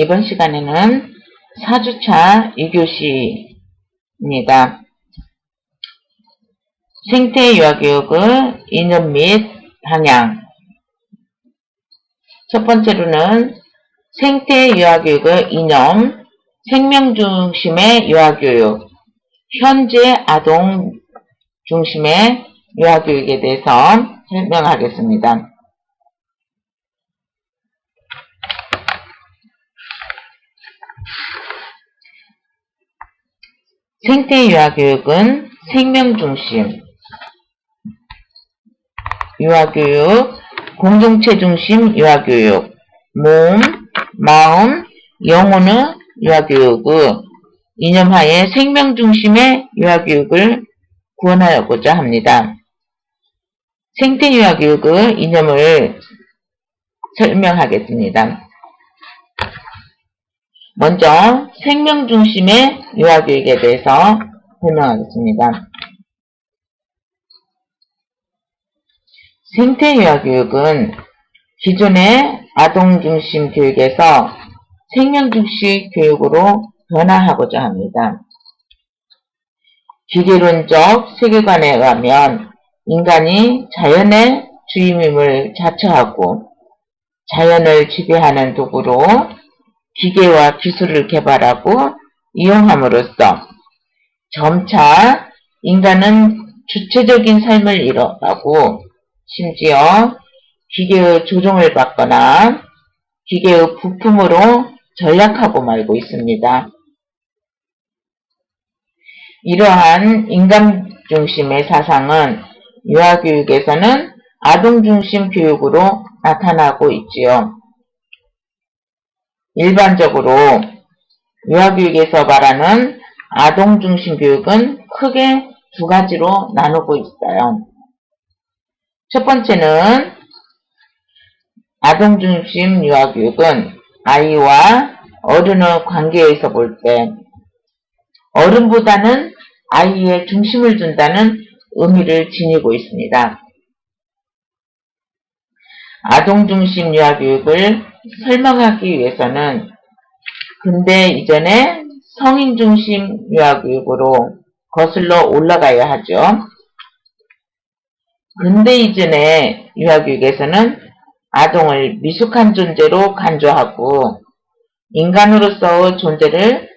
이번 시간에는 4주차 2교시입니다. 생태 유아교육의 이념 및 방향. 첫 번째로는 생태 유아교육의 이념, 생명 중심의 유아교육, 현재 아동 중심의 유아교육에 대해서 설명하겠습니다. 생태 유아교육은 생명 중심, 유아교육, 공동체 중심 유아교육, 몸, 마음, 영혼의 유아교육의 이념하에 생명 중심의 유아교육을 구현하고자 합니다. 생태 유아교육의 이념을 설명하겠습니다. 먼저 생명 중심의 유아교육에 대해서 설명하겠습니다. 생태 유아교육은 기존의 아동 중심 교육에서 생명 중심 교육으로 변화하고자 합니다. 기계론적 세계관에 의하면 인간이 자연의 주임임을 자처하고 자연을 지배하는 도구로 기계와 기술을 개발하고 이용함으로써 점차 인간은 주체적인 삶을 잃어가고 심지어 기계의 조종을 받거나 기계의 부품으로 전락하고 말고 있습니다. 이러한 인간 중심의 사상은 유아교육에서는 아동 중심 교육으로 나타나고 있지요. 일반적으로 유아교육에서 말하는 아동 중심 교육은 크게 두 가지로 나누고 있어요. 첫 번째는 아동 중심 유아교육은 아이와 어른의 관계에서 볼 때 어른보다는 아이의 중심을 둔다는 의미를 지니고 있습니다. 아동 중심 유아교육을 설명하기 위해서는 근대 이전의 성인 중심 유아교육으로 거슬러 올라가야 하죠. 근대 이전의 유아교육에서는 아동을 미숙한 존재로 간주하고 인간으로서의 존재를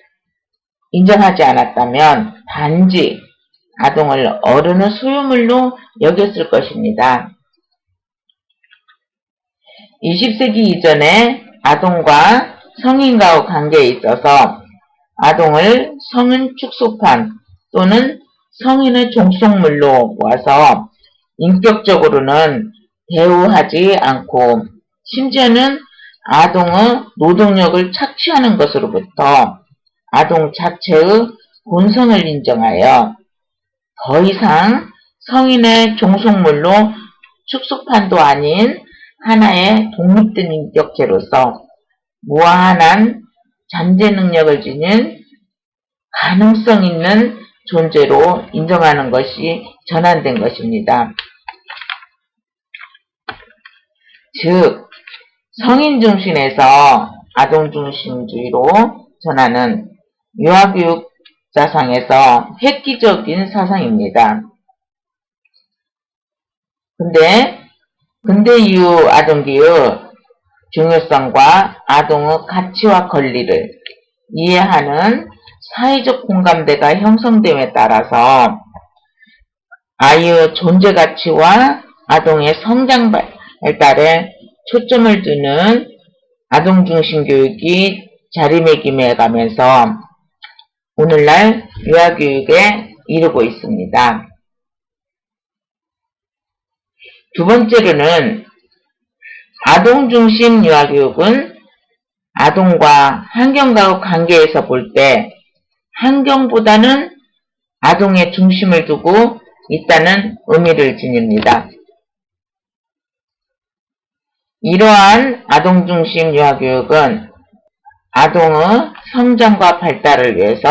인정하지 않았다면 단지 아동을 어른의 소유물로 여겼을 것입니다. 20세기 이전에 아동과 성인과의 관계에 있어서 아동을 성인 축소판 또는 성인의 종속물로 보아서 인격적으로는 대우하지 않고 심지어는 아동의 노동력을 착취하는 것으로부터 아동 자체의 본성을 인정하여 더 이상 성인의 종속물로 축소판도 아닌 하나의 독립된 인격체로서 무한한 잠재 능력을 지닌 가능성 있는 존재로 인정하는 것이 전환된 것입니다. 즉, 성인 중심에서 아동 중심주의로 전하는 유아교육 사상에서 획기적인 사상입니다. 근대 이후 아동기의 중요성과 아동의 가치와 권리를 이해하는 사회적 공감대가 형성됨에 따라서 아이의 존재 가치와 아동의 성장 발달에 초점을 두는 아동 중심 교육이 자리매김해 가면서 오늘날 유아교육에 이르고 있습니다. 두 번째로는 아동 중심 유아교육은 아동과 환경과의 관계에서 볼 때 환경보다는 아동의 중심을 두고 있다는 의미를 지닙니다. 이러한 아동 중심 유아교육은 아동의 성장과 발달을 위해서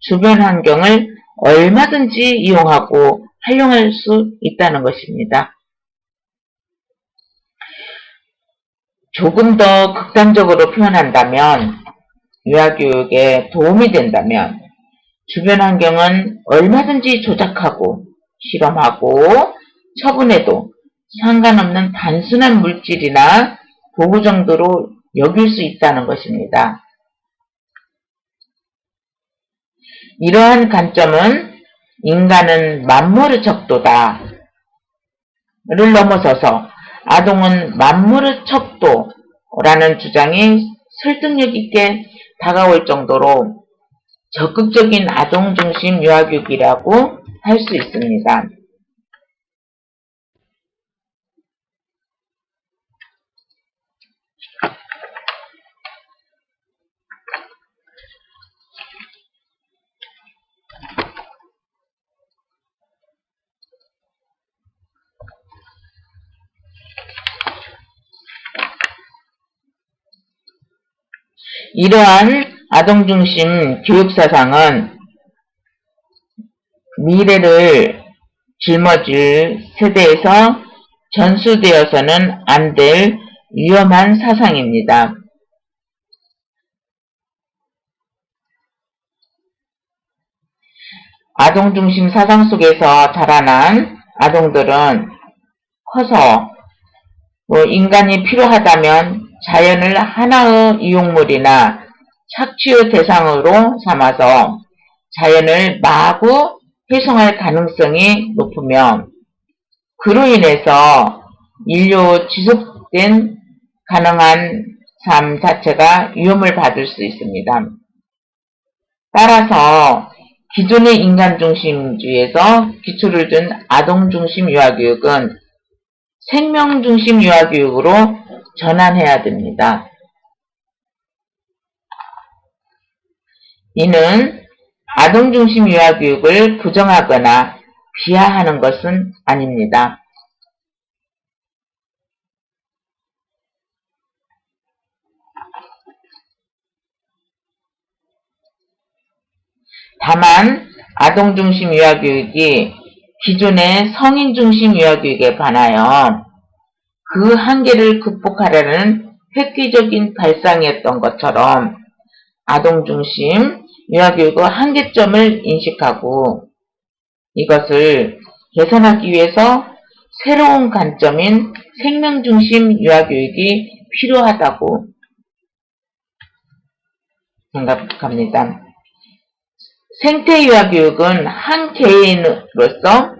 주변 환경을 얼마든지 이용하고 활용할 수 있다는 것입니다. 조금 더 극단적으로 표현한다면, 유아교육에 도움이 된다면, 주변 환경은 얼마든지 조작하고, 실험하고, 처분해도 상관없는 단순한 물질이나 도구 정도로 여길 수 있다는 것입니다. 이러한 관점은 인간은 만물의 척도다 를 넘어서서 아동은 만물의 척도라는 주장이 설득력 있게 다가올 정도로 적극적인 아동 중심 유아교육이라고 할 수 있습니다. 이러한 아동 중심 교육 사상은 미래를 짊어질 세대에서 전수되어서는 안 될 위험한 사상입니다. 아동 중심 사상 속에서 자라난 아동들은 커서 인간이 필요하다면 자연을 하나의 이용물이나 착취의 대상으로 삼아서 자연을 마구 훼손할 가능성이 높으며 그로 인해서 인류 지속된 가능한 삶 자체가 위험을 받을 수 있습니다. 따라서 기존의 인간중심주의에서 기초를 둔 아동중심 유아교육은 생명중심 유아교육으로 전환해야 됩니다. 이는 아동중심 유아교육을 부정하거나 비하하는 것은 아닙니다. 다만 아동중심 유아교육이 기존의 성인중심 유아교육에 반하여 그 한계를 극복하려는 획기적인 발상이었던 것처럼 아동중심 유아교육의 한계점을 인식하고 이것을 개선하기 위해서 새로운 관점인 생명중심 유아교육이 필요하다고 생각합니다. 생태유아교육은 한 개인으로서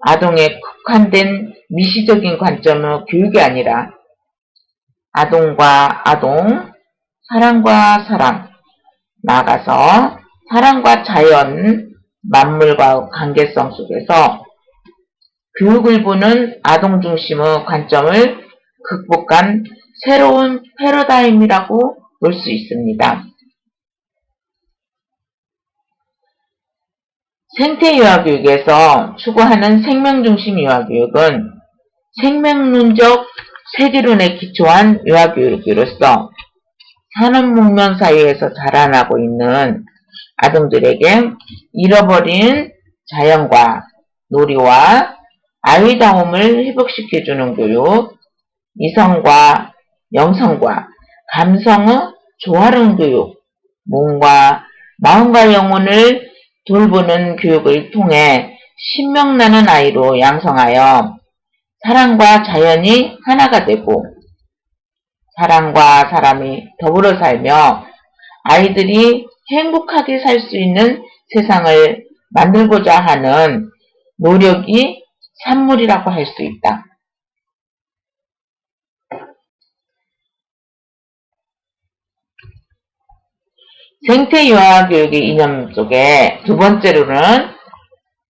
아동의 국한된 미시적인 관점의 교육이 아니라 아동과 아동, 사람과 사람, 나아가서 사람과 자연, 만물과 관계성 속에서 교육을 보는 아동 중심의 관점을 극복한 새로운 패러다임이라고 볼 수 있습니다. 생태유아교육에서 추구하는 생명중심 유아교육은 생명론적 세계론에 기초한 유아교육으로서 산업문명 사회에서 자라나고 있는 아동들에게 잃어버린 자연과 놀이와 아이다움을 회복시켜주는 교육, 이성과 영성과 감성의 조화로운 교육, 몸과 마음과 영혼을 돌보는 교육을 통해 신명나는 아이로 양성하여 사람과 자연이 하나가 되고 사람과 사람이 더불어 살며 아이들이 행복하게 살 수 있는 세상을 만들고자 하는 노력이 산물이라고 할 수 있다. 생태유아교육의 이념 속에 두 번째로는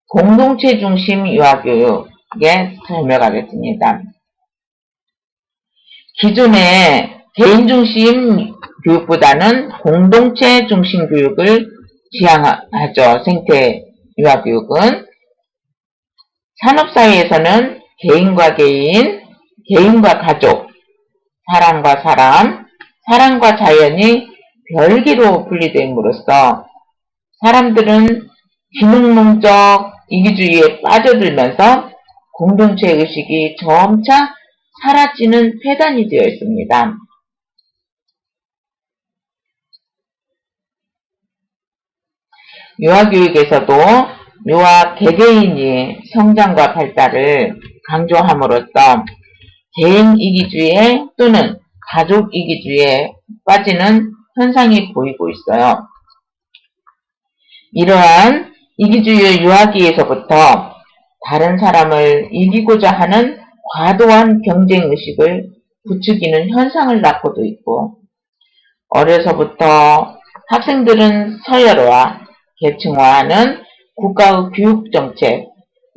공동체 중심 유아교육에 설명하겠습니다. 기존의 개인 중심 교육보다는 공동체 중심 교육을 지향하죠. 생태유아교육은 산업사회에서는 개인과 개인, 개인과 가족, 사람과 사람, 사람과 자연이 별개로 분리됨으로써 사람들은 기능론적 이기주의에 빠져들면서 공동체 의식이 점차 사라지는 폐단이 되어 있습니다. 유아교육에서도 유아 개개인이 성장과 발달을 강조함으로써 개인이기주의 또는 가족이기주의에 빠지는 현상이 보이고 있어요. 이러한 이기주의 유아기에서부터 다른 사람을 이기고자 하는 과도한 경쟁의식을 부추기는 현상을 낳고도 있고, 어려서부터 학생들은 서열화, 계층화하는 국가의 교육정책,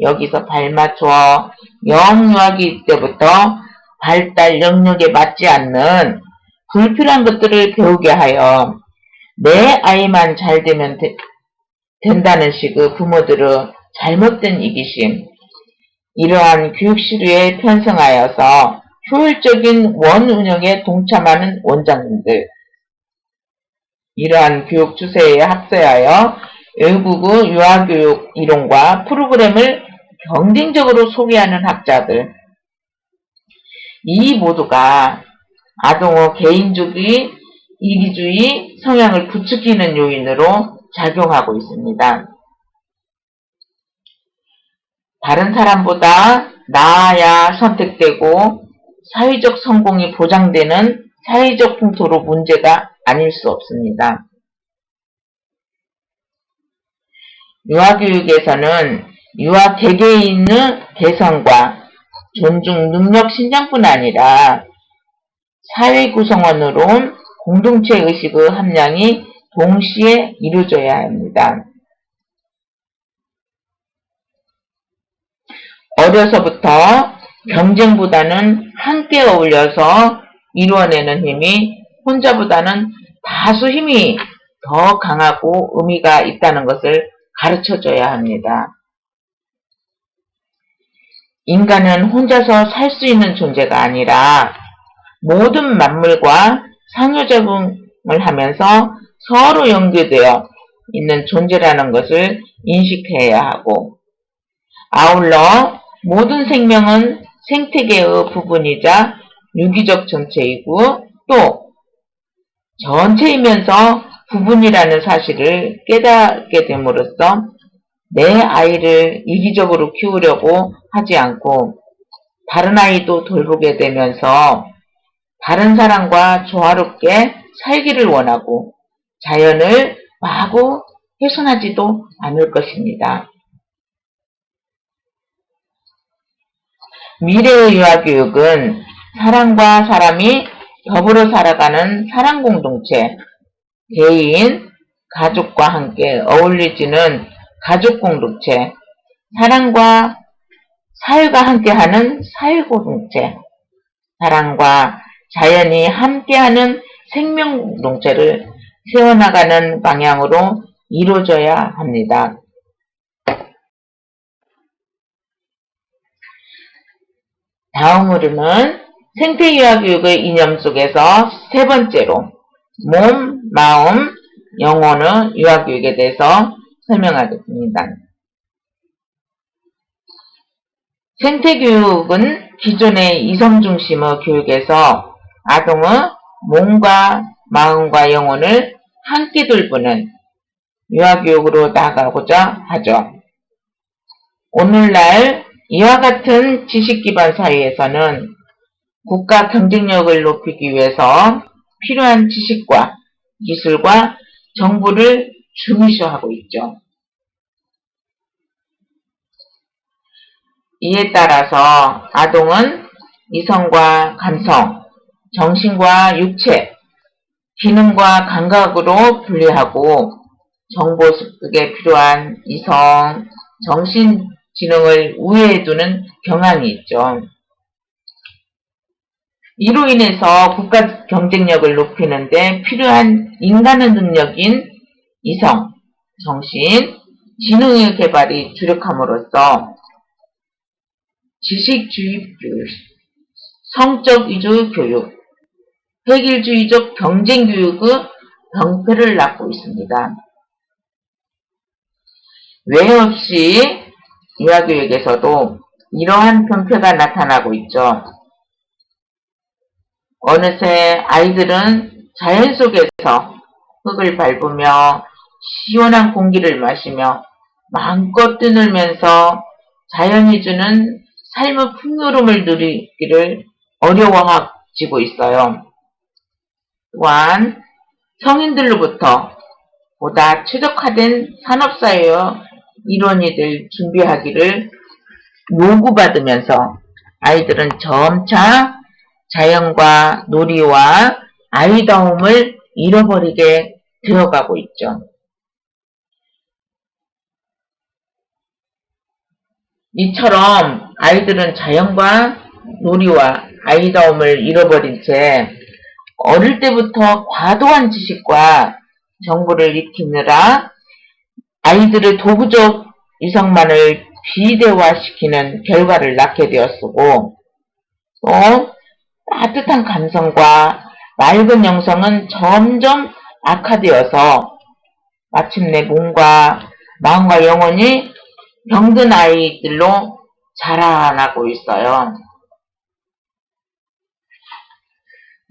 여기서 발맞춰 영유아기 때부터 발달 영역에 맞지 않는 불필요한 것들을 배우게 하여 내 아이만 잘 되면 된다는 식의 부모들의 잘못된 이기심, 이러한 교육시류에 편성하여서 효율적인 원운영에 동참하는 원장님들, 이러한 교육 추세에 합세하여 외국의 유아교육 이론과 프로그램을 경쟁적으로 소개하는 학자들, 이 모두가 아동의 개인주의, 이기주의 성향을 부추기는 요인으로 작용하고 있습니다. 다른 사람보다 나아야 선택되고 사회적 성공이 보장되는 사회적 풍토로 문제가 아닐 수 없습니다. 유아교육에서는 유아 개개인의 개성과 존중 능력 신장뿐 아니라 사회 구성원으로 공동체 의식의 함량이 동시에 이루어져야 합니다. 어려서부터 경쟁보다는 함께 어울려서 이루어내는 힘이 혼자보다는 다수 힘이 더 강하고 의미가 있다는 것을 가르쳐줘야 합니다. 인간은 혼자서 살 수 있는 존재가 아니라 모든 만물과 상호작용을 하면서 서로 연계되어 있는 존재라는 것을 인식해야 하고, 아울러 모든 생명은 생태계의 부분이자 유기적 전체이고 또 전체이면서 부분이라는 사실을 깨닫게 됨으로써 내 아이를 이기적으로 키우려고 하지 않고 다른 아이도 돌보게 되면서 다른 사람과 조화롭게 살기를 원하고 자연을 마구 훼손하지도 않을 것입니다. 미래의 유아교육은 사람과 사람이 더불어 살아가는 사랑공동체, 개인, 가족과 함께 어울리지는 가족공동체, 사랑과 사회가 함께하는 사회공동체, 사랑과 자연이 함께하는 생명공동체를 세워나가는 방향으로 이루어져야 합니다. 다음으로는 생태유아교육의 이념 속에서 세 번째로 몸, 마음, 영혼의 유아교육에 대해서 설명하겠습니다. 생태교육은 기존의 이성중심의 교육에서 아동의 몸과 마음과 영혼을 함께 돌보는 유아교육으로 나아가고자 하죠. 오늘날 이와 같은 지식기반 사회에서는 국가 경쟁력을 높이기 위해서 필요한 지식과 기술과 정보를 중시하고 있죠. 이에 따라서 아동은 이성과 감성, 정신과 육체, 기능과 감각으로 분리하고 정보 습득에 필요한 이성, 정신 지능을 우회해 두는 경향이 있죠. 이로 인해서 국가 경쟁력을 높이는 데 필요한 인간의 능력인 이성, 정신, 지능의 개발이 주력함으로써 지식주의 교육, 성적 위주의 교육, 획일주의적 경쟁교육의 병폐를 낳고 있습니다. 외 없이 유아교육에서도 이러한 병폐가 나타나고 있죠. 어느새 아이들은 자연 속에서 흙을 밟으며 시원한 공기를 마시며 마음껏 뛰놀면서 자연이 주는 삶의 풍요로움을 누리기를 어려워지고 있어요. 또한 성인들로부터 보다 최적화된 산업사회의 일원이들 준비하기를 요구받으면서 아이들은 점차 자연과 놀이와 아이다움을 잃어버리게 되어가고 있죠. 이처럼 아이들은 자연과 놀이와 아이다움을 잃어버린 채 어릴 때부터 과도한 지식과 정보를 익히느라 아이들의 도구적 이성만을 비대화시키는 결과를 낳게 되었고, 또 따뜻한 감성과 맑은 영성은 점점 악화되어서 마침내 몸과 마음과 영혼이 병든 아이들로 자라나고 있어요.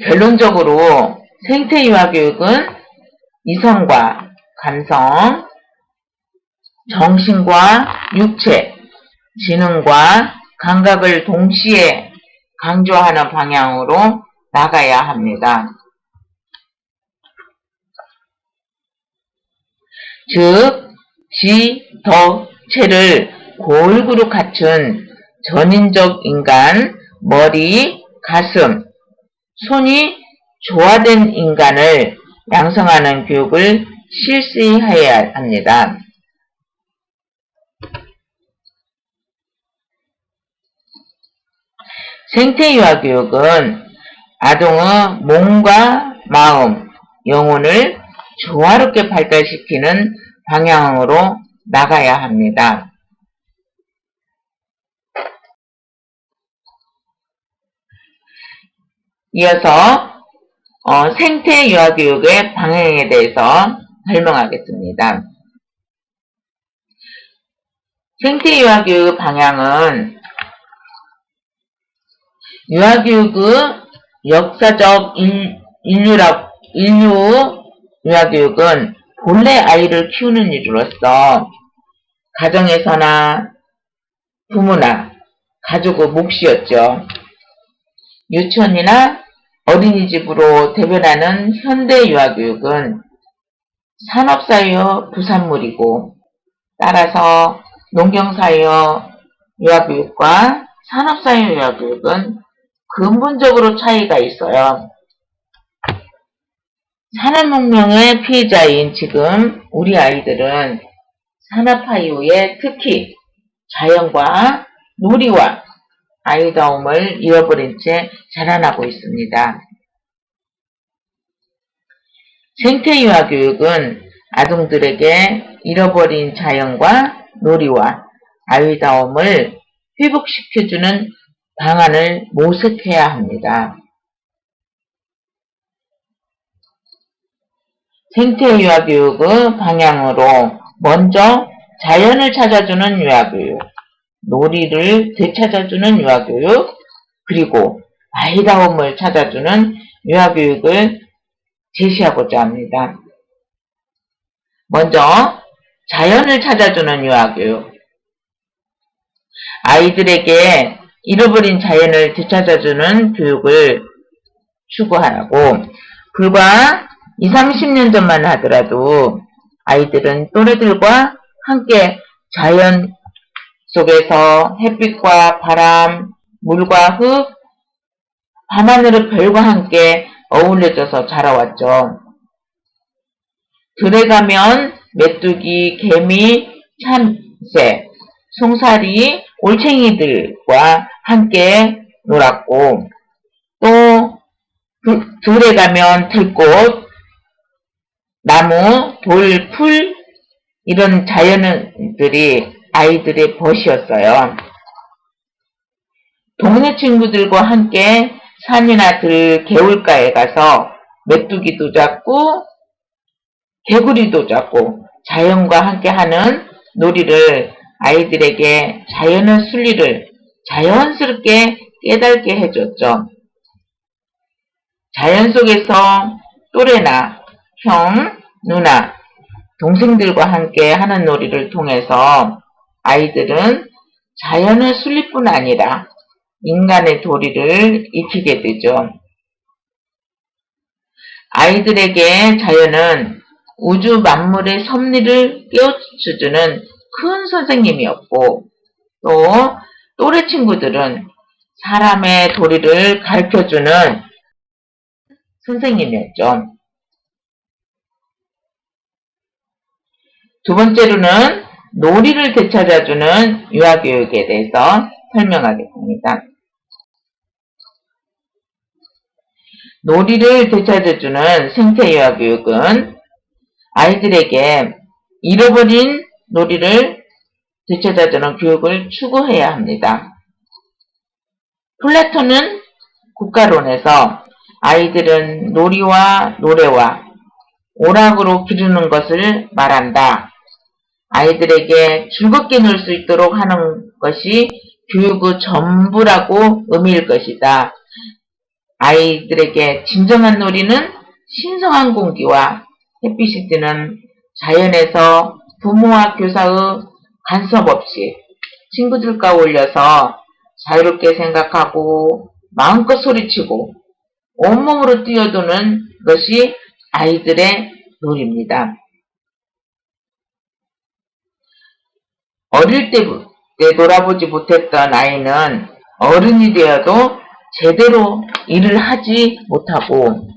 결론적으로 생태유아교육은 이성과 감성, 정신과 육체, 지능과 감각을 동시에 강조하는 방향으로 나가야 합니다. 즉, 지, 덕, 체를 골고루 갖춘 전인적 인간, 머리, 가슴, 손이 조화된 인간을 양성하는 교육을 실시 해야 합니다. 생태유아교육은 아동의 몸과 마음, 영혼을 조화롭게 발달시키는 방향으로 나가야 합니다. 이어서 생태유아교육의 방향에 대해서 설명하겠습니다. 생태유아교육 방향은 유아교육의 역사적 인류 유아교육은 본래 아이를 키우는 일로서 가정에서나 부모나 가족의 몫이었죠. 유치원이나 어린이집으로 대변하는 현대 유아교육은 산업사회의 부산물이고, 따라서 농경사회의 유아교육과 산업사회 유아교육은 근본적으로 차이가 있어요. 산업혁명의 피해자인 지금 우리 아이들은 산업화 이후에 특히 자연과 놀이와 아이다움을 잃어버린 채 자라나고 있습니다. 생태유아교육은 아동들에게 잃어버린 자연과 놀이와 아이다움을 회복시켜주는 방안을 모색해야 합니다. 생태유아교육의 방향으로 먼저 자연을 찾아주는 유아교육, 놀이를 되찾아주는 유아교육, 그리고 아이다움을 찾아주는 유아교육을 제시하고자 합니다. 먼저 자연을 찾아주는 유아교육. 아이들에게 잃어버린 자연을 되찾아주는 교육을 추구하고, 불과 20, 30년 전만 하더라도 아이들은 또래들과 함께 자연 속에서 햇빛과 바람, 물과 흙, 밤하늘의 별과 함께 어울려져서 자라왔죠. 들에 가면 메뚜기, 개미, 참새, 송사리, 올챙이들과 함께 놀았고, 또 들에 가면 들꽃, 나무, 돌, 풀 이런 자연들이 아이들의 벗이었어요. 동네 친구들과 함께 산이나 들, 개울가에 가서 메뚜기도 잡고 개구리도 잡고 자연과 함께하는 놀이를 아이들에게 자연의 순리를 자연스럽게 깨닫게 해줬죠. 자연 속에서 또래나 형, 누나, 동생들과 함께 하는 놀이를 통해서 아이들은 자연의 순리뿐 아니라 인간의 도리를 익히게 되죠. 아이들에게 자연은 우주 만물의 섭리를 깨우쳐주는 큰 선생님이었고, 또 또래 친구들은 사람의 도리를 가르쳐주는 선생님이었죠. 두 번째로는 놀이를 되찾아주는 유아교육에 대해서 설명하겠습니다. 놀이를 되찾아주는 생태유아교육은 아이들에게 잃어버린 놀이를 되찾아주는 교육을 추구해야 합니다. 플라톤은 국가론에서 아이들은 놀이와 노래와 오락으로 기르는 것을 말한다. 아이들에게 즐겁게 놀 수 있도록 하는 것이 교육의 전부라고 의미일 것이다. 아이들에게 진정한 놀이는 신성한 공기와 햇빛이 드는 자연에서 부모와 교사의 간섭 없이 친구들과 어울려서 자유롭게 생각하고 마음껏 소리치고 온몸으로 뛰어도는 것이 아이들의 놀이입니다. 어릴 때 놀아보지 못했던 아이는 어른이 되어도 제대로 일을 하지 못하고,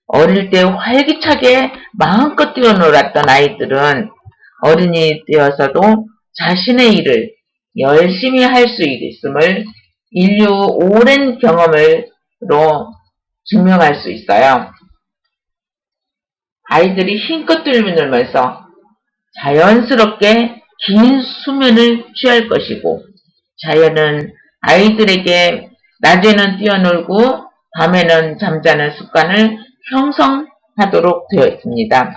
어릴 때 활기차게 마음껏 뛰어놀았던 아이들은 어른이 되어서도 자신의 일을 열심히 할 수 있음을 인류 오랜 경험으로 증명할 수 있어요. 아이들이 힘껏 뛰어놀면서 자연스럽게 긴 수면을 취할 것이고, 자연은 아이들에게 낮에는 뛰어놀고 밤에는 잠자는 습관을 형성하도록 되어 있습니다.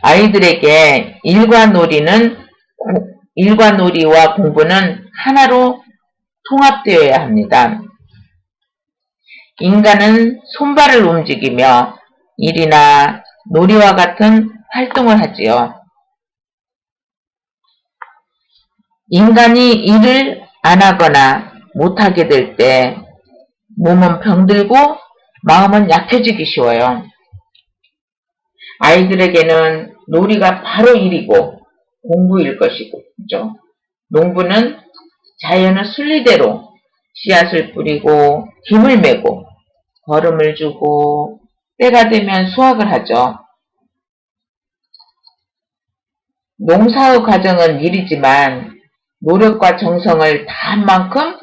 아이들에게 일과 놀이와 공부는 하나로 통합되어야 합니다. 인간은 손발을 움직이며 일이나 놀이와 같은 활동을 하지요. 인간이 일을 안 하거나 못하게 될 때 몸은 병들고 마음은 약해지기 쉬워요. 아이들에게는 놀이가 바로 일이고 공부일 것이고, 그죠? 농부는 자연의 순리대로 씨앗을 뿌리고 김을 메고 거름을 주고 때가 되면 수확을 하죠. 농사의 과정은 일이지만 노력과 정성을 다한 만큼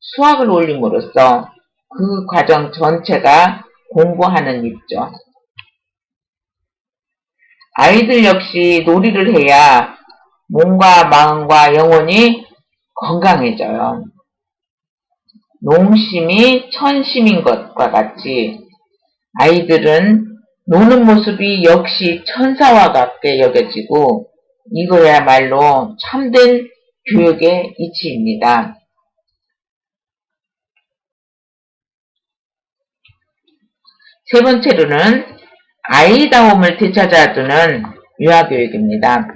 수확을 올림으로써 그 과정 전체가 공부하는 일이죠. 아이들 역시 놀이를 해야 몸과 마음과 영혼이 건강해져요. 농심이 천심인 것과 같이 아이들은 노는 모습이 역시 천사와 같게 여겨지고, 이거야말로 참된 교육의 이치입니다. 세 번째로는 아이다움을 되찾아주는 유아교육입니다.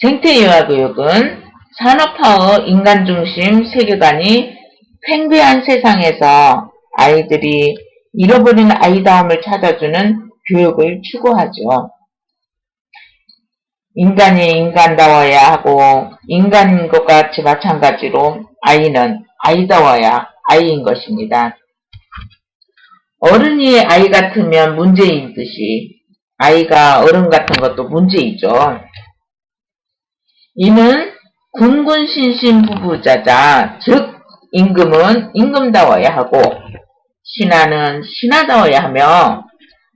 생태유아교육은 산업화의 인간중심 세계관이 팽배한 세상에서 아이들이 잃어버린 아이다움을 찾아주는 교육을 추구하죠. 인간이 인간다워야 하고 인간인 것 같이 마찬가지로 아이는 아이다워야 아이인 것입니다. 어른이 아이 같으면 문제인 듯이 아이가 어른 같은 것도 문제이죠. 이는 군군신신부부자자, 즉 임금은 임금다워야 하고 신하는 신하다워야 하며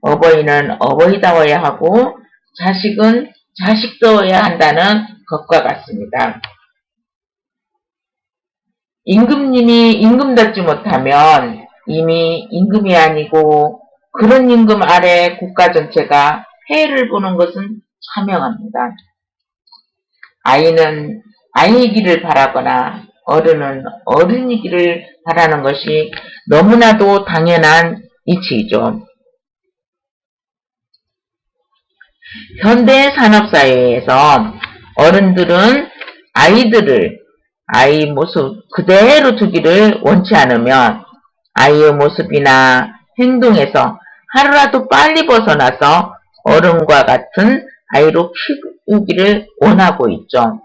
어버이는 어버이다워야 하고 자식은 자식다워야 한다는 것과 같습니다. 임금님이 임금답지 못하면 이미 임금이 아니고 그런 임금 아래 국가 전체가 해를 보는 것은 자명합니다. 아이는 아이이기를 바라거나 어른은 어른이기를 바라는 것이 너무나도 당연한 이치이죠. 현대 산업사회에서 어른들은 아이 모습 그대로 두기를 원치 않으면 아이의 모습이나 행동에서 하루라도 빨리 벗어나서 어른과 같은 아이로 키우기를 원하고 있죠.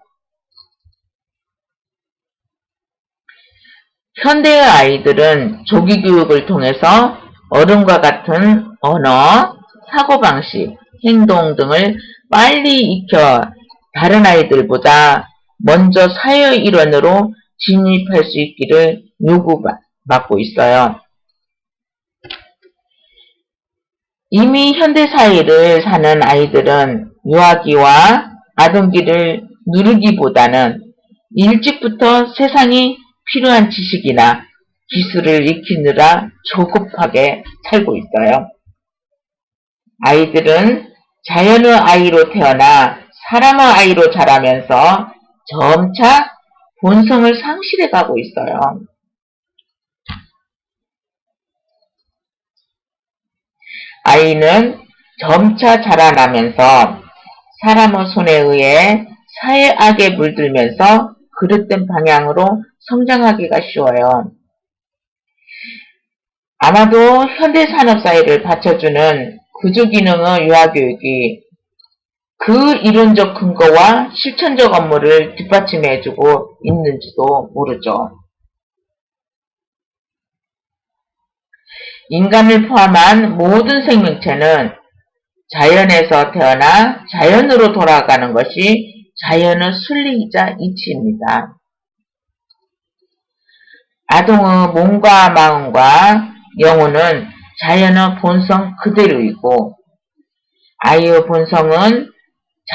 현대의 아이들은 조기 교육을 통해서 어른과 같은 언어, 사고방식, 행동 등을 빨리 익혀 다른 아이들보다 먼저 사회 일원으로 진입할 수 있기를 요구받고 있어요. 이미 현대사회를 사는 아이들은 유아기와 아동기를 누르기보다는 일찍부터 세상이 필요한 지식이나 기술을 익히느라 조급하게 살고 있어요. 아이들은 자연의 아이로 태어나 사람의 아이로 자라면서 점차 본성을 상실해 가고 있어요. 아이는 점차 자라나면서 사람의 손에 의해 사회악에 물들면서 그릇된 방향으로 성장하기가 쉬워요. 아마도 현대산업사회를 받쳐주는 구조기능의 유아교육이 그 이론적 근거와 실천적 업무를 뒷받침해주고 있는지도 모르죠. 인간을 포함한 모든 생명체는 자연에서 태어나 자연으로 돌아가는 것이 자연의 순리이자 이치입니다. 아동의 몸과 마음과 영혼은 자연의 본성 그대로이고 아이의 본성은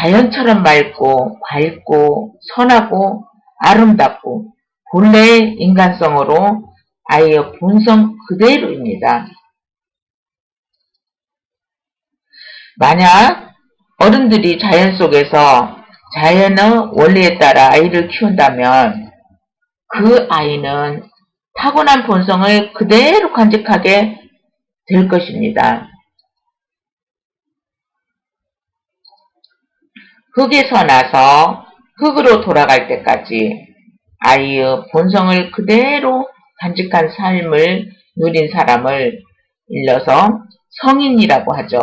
자연처럼 맑고 밝고 선하고 아름답고 본래의 인간성으로 아이의 본성 그대로입니다. 만약 어른들이 자연 속에서 자연의 원리에 따라 아이를 키운다면 그 아이는 타고난 본성을 그대로 간직하게 될 것입니다. 흙에서 나서 흙으로 돌아갈 때까지 아이의 본성을 그대로 간직한 삶을 누린 사람을 일러서 성인이라고 하죠.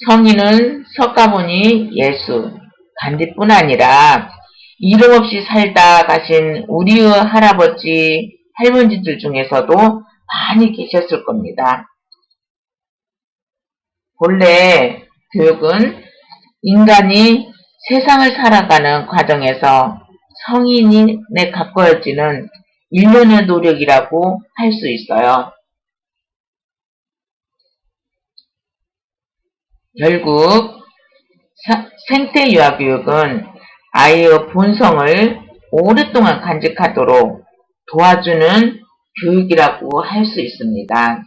성인은 석가모니, 예수, 간디뿐 아니라 이름 없이 살다 가신 우리의 할아버지, 할머니들 중에서도 많이 계셨을 겁니다. 본래 교육은 인간이 세상을 살아가는 과정에서 성인에 가까워지는 일련의 노력이라고 할 수 있어요. 결국 생태 유아교육은 아이의 본성을 오랫동안 간직하도록 도와주는 교육이라고 할 수 있습니다.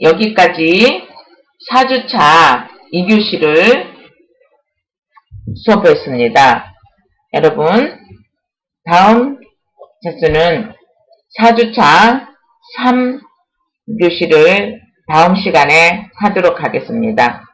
여기까지 4주차 2교시를 수업했습니다. 여러분, 다음 차수는 4주차 3교시를 다음 시간에 하도록 하겠습니다.